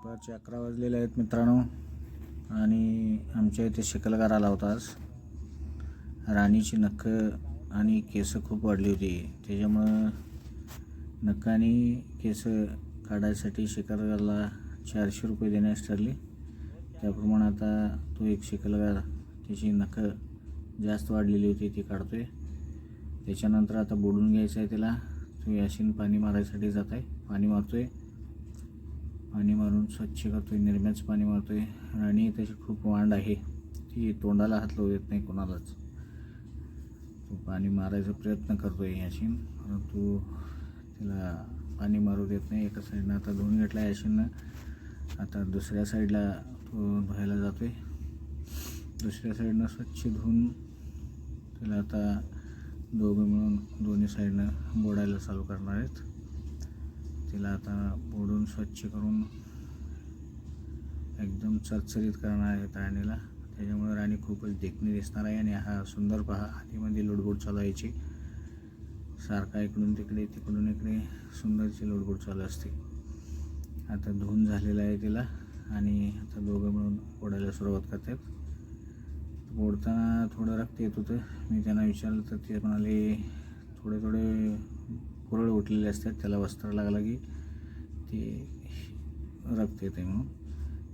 दुपारचे 11 वाजलेले आहेत मित्रांनो, आणि आमच्या इथे शिकलगार आला होता आज. राणीची नखं आणि केस खूप वाढली होती, त्याच्यामुळं नखं आणि केस काढायसाठी शिकलगारला 400 रुपये देण्यास ठरले. त्याप्रमाणे आता तो एक शिकलगार त्याची नखं जास्त वाढलेली होती ती काढतोय. त्याच्यानंतर आता बोडून घ्यायचं आहे त्याला. तो याशीन पाणी मारायसाठी जात आहे, पाणी मारतोय, पाणी मारून स्वच्छ करतोय, निरम्याचं पाणी मारतोय. राणी त्याची खूप वांड आहे, ती तोंडाला हात लावू देत नाही कोणालाच. तो पाणी मारायचा प्रयत्न करतोय याशीन, परंतु तिला पाणी मारू देत नाही. एका साईडनं आता धुवून घेतला याशीननं, आता दुसऱ्या साईडला तो धुवायला जातोय. दुसऱ्या साईडनं स्वच्छ धुवून तिला आता दोघं मिळून दोन्ही साईडनं बोडायला चालू करणार आहेत. तिला आता बोडून स्वच्छ करून एकदम चरचरीत करणार आहेत राणीला. त्याच्यामुळे राणी खूपच देखणी दिसणार आहे. आणि हा सुंदर पहा, हातीमध्ये लुडबुड चालवायची, सारखा इकडून तिकडे तिकडून इकडे सुंदरची लुडबुड चालू असते. आता धुवून झालेला आहे तिला, आणि आता दोघं मिळून बोडायला सुरुवात करतात. बोडताना थोडं रक्त येत होतं. मी त्यांना विचारलं तर ते म्हणाले थोडे थोडे पुरळ उठलेले असतात, त्याला वस्त्र लागला की ते रक्त येते म्हणून.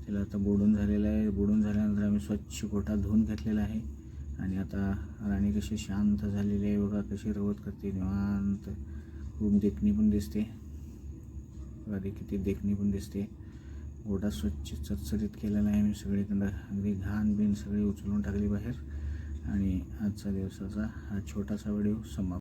तिला आता बोडून झालेलं आहे. बोडून झाल्यानंतर आम्ही स्वच्छ गोठा धुवून घेतलेला आहे. आणि आता राणी कशी शांत झालेली आहे बघा, कशी रवत करते निवांत. खूप देखणी पण दिसते, कधी किती देखणी पण दिसते. गोठा स्वच्छ चरचरीत केलेला आहे मी सगळीकडं, अगदी घाण बिन सगळी उचलून टाकली बाहेर. आणि आजचा दिवसाचा हा छोटासा व्हिडिओ समाप्त.